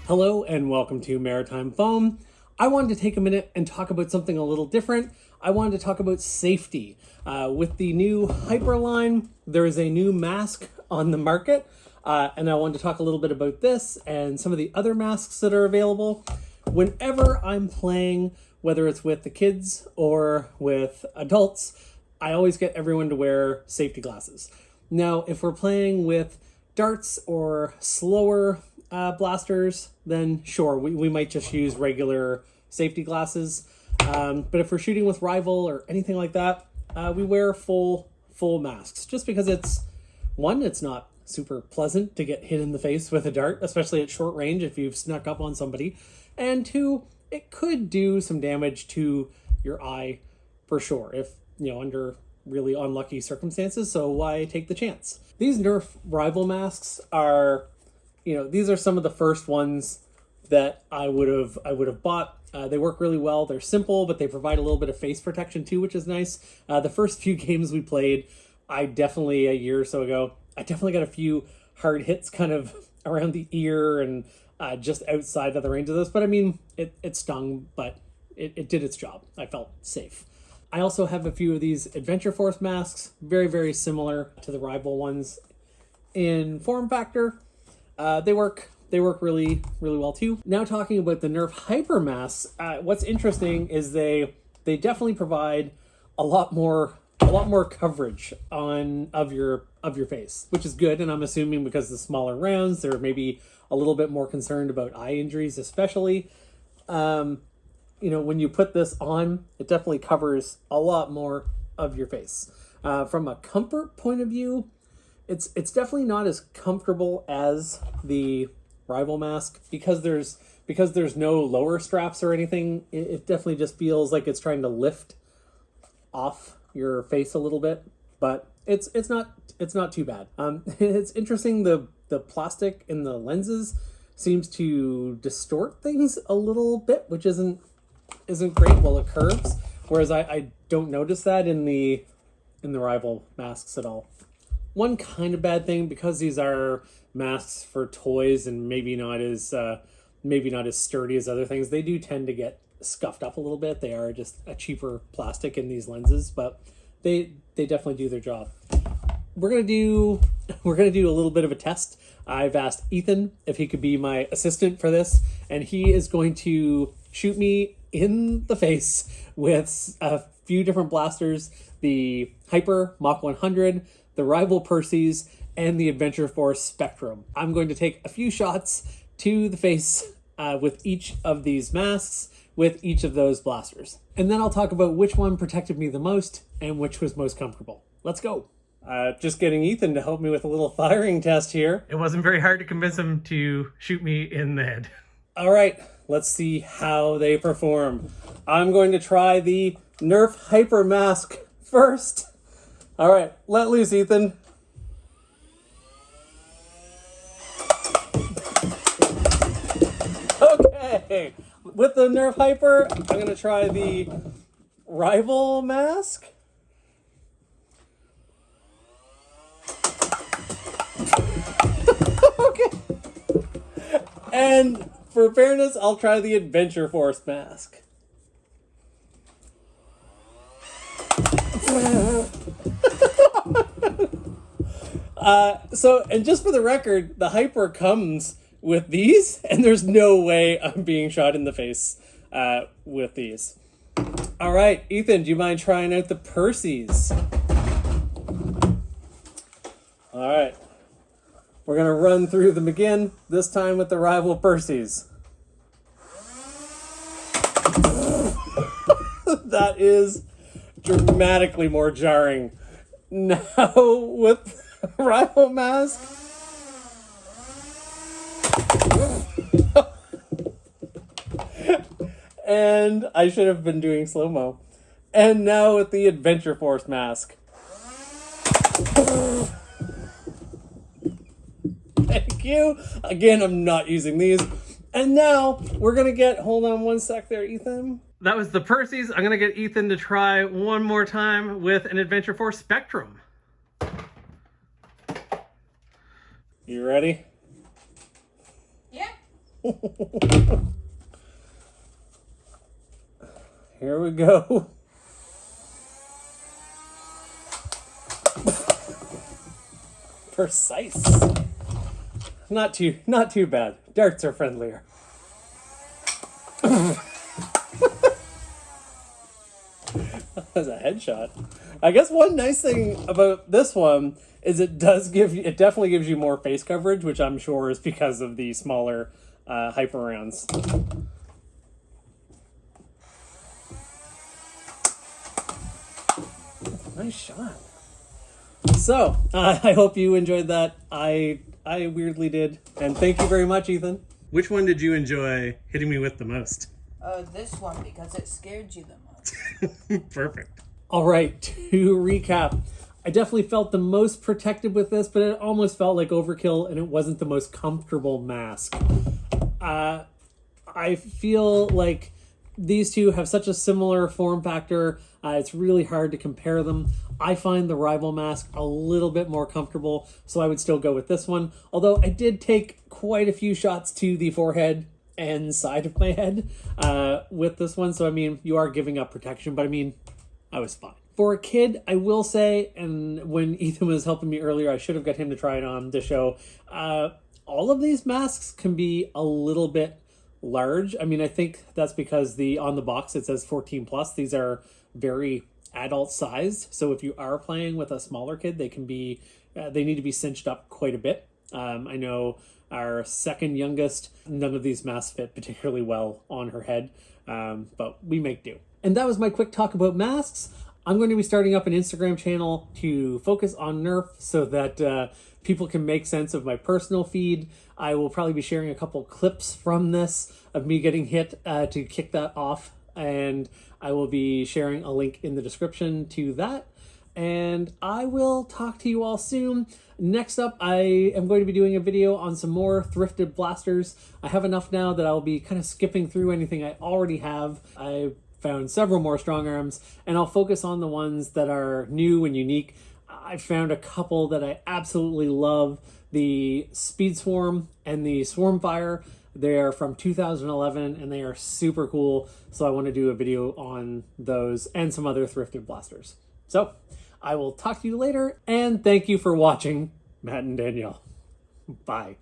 Hello and welcome to Maritime Foam. I wanted to take a minute and talk about something a little different. I wanted to talk about safety. With the new Hyper line, there is a new mask on the market, and I wanted to talk a little bit about this and some of the other masks that are available. Whenever I'm playing, whether it's with the kids or with adults, I always get everyone to wear safety glasses. Now, if we're playing with darts or slower blasters, then sure, we might just use regular safety glasses. But if we're shooting with rival or anything like that, we wear full masks, just because it's not super pleasant to get hit in the face with a dart, especially at short range if you've snuck up on somebody, and two, it could do some damage to your eye for sure if under really unlucky circumstances. So why take the chance? These Nerf rival masks are, these are some of the first ones that I would have bought. They work really well. They're simple, but they provide a little bit of face protection too, which is nice. The first few games we played, a year or so ago, I definitely got a few hard hits kind of around the ear and just outside of the range of this. But I mean, it stung, but it did its job. I felt safe. I also have a few of these Adventure Force masks, very, very similar to the rival ones in form factor. They work really, really well too. Now talking about the Nerf Hyper masks, what's interesting is they definitely provide a lot more coverage of your face, which is good. And I'm assuming because the smaller rounds, they're maybe a little bit more concerned about eye injuries, especially. When you put this on, it definitely covers a lot more of your face. From a comfort point of view, it's definitely not as comfortable as the rival mask because there's no lower straps or anything. It definitely just feels like it's trying to lift off your face a little bit, but it's not too bad. It's interesting, the plastic in the lenses seems to distort things a little bit, which isn't great while it curves, whereas I don't notice that in the rival masks at all. One kind of bad thing, because these are masks for toys and maybe not as sturdy as other things, they do tend to get scuffed up a little bit. They are just a cheaper plastic in these lenses, but they definitely do their job. We're gonna do a little bit of a test. I've asked Ethan if he could be my assistant for this, and he is going to shoot me in the face with a few different blasters: the Hyper Mach 100, the rival Percy's, and the Adventure Force Spectrum. I'm going to take a few shots to the face with each of these masks, with each of those blasters. And then I'll talk about which one protected me the most and which was most comfortable. Let's go. Just getting Ethan to help me with a little firing test here. It wasn't very hard to convince him to shoot me in the head. All right, let's see how they perform. I'm going to try the Nerf Hyper mask first. All right, let loose, Ethan. Okay, with the Nerf Hyper, I'm going to try the rival mask. Okay. And for fairness, I'll try the Adventure Force mask. And just for the record, the Hyper comes with these, and there's no way I'm being shot in the face with these. All right, Ethan, do you mind trying out the Percy's? All right. We're going to run through them again, this time with the rival Percy's. That is dramatically more jarring. Now with rival mask. And I should have been doing slow-mo. And now with the Adventure Force mask. Thank you. Again, I'm not using these. And now we're going to get, hold on one sec there, Ethan. That was the Percy's. I'm going to get Ethan to try one more time with an Adventure Force Spectrum. You ready? Yeah. Here we go. Precise. Not too bad. Darts are friendlier. That was a headshot. I guess one nice thing about this one is it definitely gives you more face coverage, which I'm sure is because of the smaller hyper rounds. Nice shot. So, I hope you enjoyed that. I weirdly did. And thank you very much, Ethan. Which one did you enjoy hitting me with the most? This one, because it scared you the most. Perfect. All right, to recap, I definitely felt the most protected with this, but it almost felt like overkill, and it wasn't the most comfortable mask. I feel like these two have such a similar form factor. It's really hard to compare them. I find the rival mask a little bit more comfortable, so I would still go with this one. Although I did take quite a few shots to the forehead and side of my head with this one. So, I mean, you are giving up protection, but I mean, I was fine. For a kid, I will say, and when Ethan was helping me earlier, I should have got him to try it on the show. All of these masks can be a little bit large. I mean, I think that's because on the box it says 14 plus. These are very adult sized. So if you are playing with a smaller kid, they need to be cinched up quite a bit. I know our second youngest, none of these masks fit particularly well on her head, but we make do. And that was my quick talk about masks. I'm going to be starting up an Instagram channel to focus on Nerf so that people can make sense of my personal feed. I will probably be sharing a couple clips from this of me getting hit to kick that off. And I will be sharing a link in the description to that. And I will talk to you all soon. Next up, I am going to be doing a video on some more thrifted blasters. I have enough now that I'll be kind of skipping through anything I already have. I found several more strong arms, and I'll focus on the ones that are new and unique. I found a couple that I absolutely love. The Speed Swarm and the Swarm Fire. They are from 2011 and they are super cool. So I want to do a video on those and some other thrifted blasters. So I will talk to you later, and thank you for watching, Matt and Danielle. Bye.